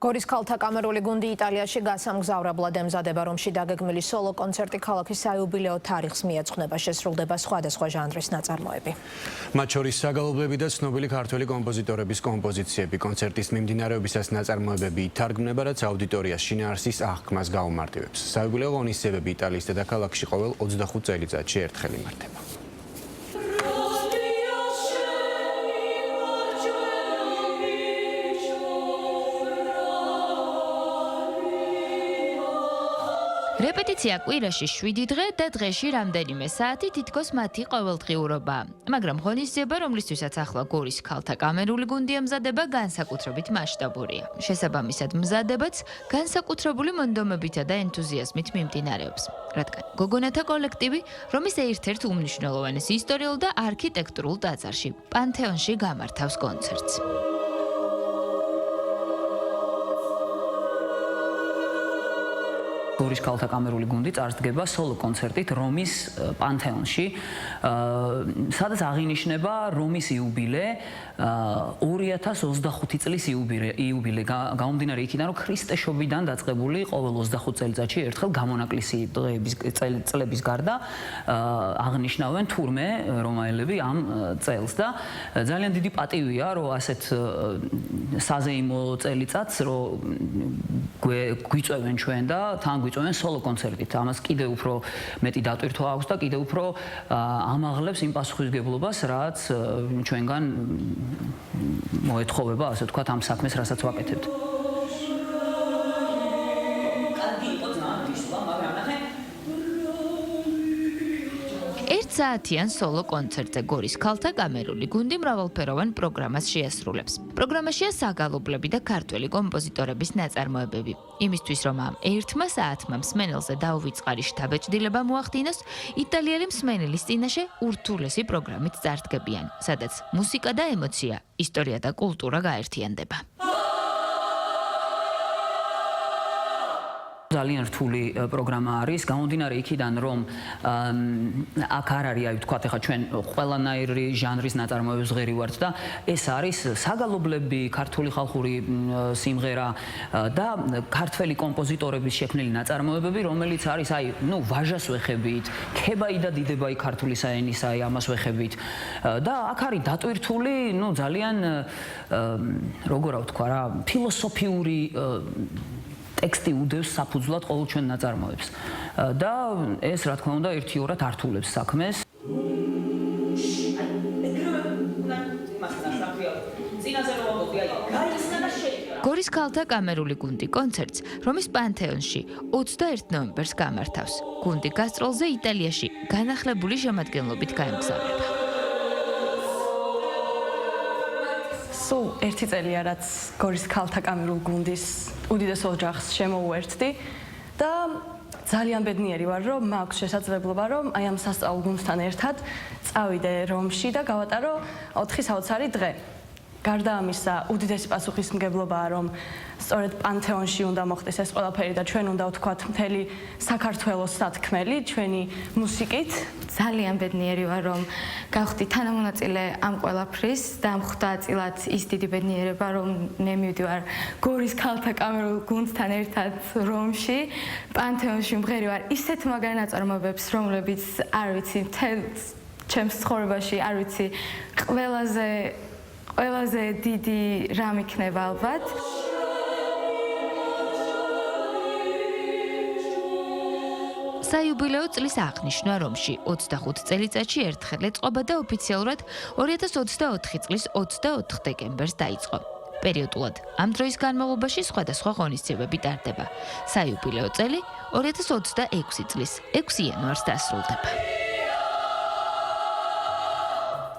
გორის ქალთა კამერული გუნდი იტალიაში გასამგზავრებლად ემზადება, რომში დაგეგმილი სოლო კონცერტი ქალაქის საიუბილეო თარიღს მიეძღვნება, შესრულდება სხვადასხვა ჟანრის ნაწარმოები. მათ შორის საგალობლები და ცნობილი ქართველი კომპოზიტორების კომპოზიციები. კონცერტის მიმდინარეობისას ნაწარმოებები ითარგმნება, რაც აუდიტორიას შინაარსის აღქმას გაუმარტივებს. საიუბილეო ღონისძიებები იტალიის დედაქალაქში ყოველ 25 წელიწადში ერთხელ იმართება. რეპეტიცია კვირაში 7 დღე და დღეში რამდენიმე საათი თითქოს მათი ყოველდღიურობაა. მაგრამ ღონისძიება, რომლისთვისაც ახლა გორის ქალთა კამერული გუნდი ემზადება, განსაკუთრებით მასშტაბურია. შესაბამისად, მზადებაც განსაკუთრებული მონდომებითა და ენთუზიაზმით მიმდინარეობს. რადგან გოგონათა კოლექტივი, რომის ერთ-ერთ უმნიშვნელოვანეს ისტორიულ და არქიტექტურულ ტაძარში, პანთეონში გამართავს კონცერტს. გორის ქალთა კამერული გუნდი წარსდგება სოლო კონცერტით რომის პანთეონში, სადაც აღინიშნება რომის იუბილე, 2025 წლის იუბილე, გამომდინარე იქიდან, რომ ქრისტეშობიდან დაწყებული ყოველ 25 წელიწადში ერთხელ გამონაკლისი წლების გარდა აღნიშნავენ თურმე რომაელები ამ წელს და ძალიან დიდი პატივია, რომ ასეთ საზეიმო წელიწადს რომ გვიწევენ ჩვენ და თან გვიწევენ სოლო კონცერტით. ამას კიდევ უფრო მეტი დატვირთვა აქვს და კიდევ უფრო ამაღლებს იმ პასუხისმგებლობას, რაც ჩვენგან მოეთხოვება, ასე ვთქვათ, ამ საქმეს, რასაც ვაკეთებთ. საათიან სოლო კონცერტზე გორის ქალთა კამერული გუნდი მრავალფეროვან პროგრამას შეასრულებს. პროგრამაშია საგალობლები და ქართველი კომპოზიტორების ნაწარმოებები. იმისთვის, რომ ამ ერთმა საათმა მსმენელზე დაუვიწყარი შთაბეჭდილება მოახდინოს, იტალიელი მსმენელის წინაშე ურთულესი პროგრამით წარდგებიან, სადაც მუსიკა და ემოცია, ისტორია და კულტურა გაერთიანდება. ძალიან რთული პროგრამა არის, გამომდინარე იქიდან, რომ აქ არ არის, აი ვთქვათ, ახლა ჩვენ ყველანაირი ჟანრის ნაწარმოებებს ღერივართ და ეს არის საგალობლები, ქართული ხალხური სიმღერა და ქართველი კომპოზიტორების შექმნილი ნაწარმოებები, რომელიც არის, აი, ვაჟას ვეხებით, ქებაი და დიდებაი ქართული საენის, აი ამას ვეხებით და აქ არის დატვირთული, ძალიან როგორ ვთქვა რა, ფილოსოფიური ტექსტი უდევს საფუძვლად ყოველ ჩვენ ნაწარმოებს და ეს რა თქმა უნდა ერთიორად ართულებს საქმეს. გორის ქალთა კამერული გუნდი კონცერტს რომის პანთეონში 21 ნოემბერს გამართავს. გუნდი გასტროლზე იტალიაში განახლებული შემადგენლობით გაემგზავრება. სულ ერთი წელია, რაც გორის ქალთა კამერულ გუნდის უდიდეს ოჯახს შემოუერთდი და ძალიან ბედნიერი ვარ, რომ მაქვს შესაძლებლობა, რომ აი ამ სასწავლო გუნდთან ერთად წავიდე რომში და გავატარო 4 საოცარი დღე. გარდა ამისა, უდიდესი პასუხისმგებლობაა, რომ სწორედ პანთეონში უნდა მოხდეს ეს ყველაფერი და ჩვენ უნდა ვთქვათ მთელი საქართველოს სათქმელი ჩვენი მუსიკით. ძალიან ბედნიერი ვარ, რომ გავხდი თანამონაწილე ამ ყველაფრის და მხვდა წილად ის დიდი ბედნიერება, რომ მე მივდივარ გორის ქალთა კამერულ გუნდთან ერთად რომში, პანთეონში მღერი ვარ ისეთ მაგარ ნაწარმოებებს, რომლებიც არ ვიცი, მთელ ჩემს ცხოვრებაში არ ვიცი, ყველაზე დიდი რამ იქნება ალბათ. საიუბილეო წლის აღნიშვნა რომში 25 წელიწადში ერთხელ ეწყობა და ოფიციალურად 2024 წლის 24 დეკემბერს დაიწყო. პერიოდულად ამ დროის განმავლობაში სხვადასხვა ღონისძიებები ტარდება. საიუბილეო წელი 2026 წლის 6 იანვარს დასრულდება.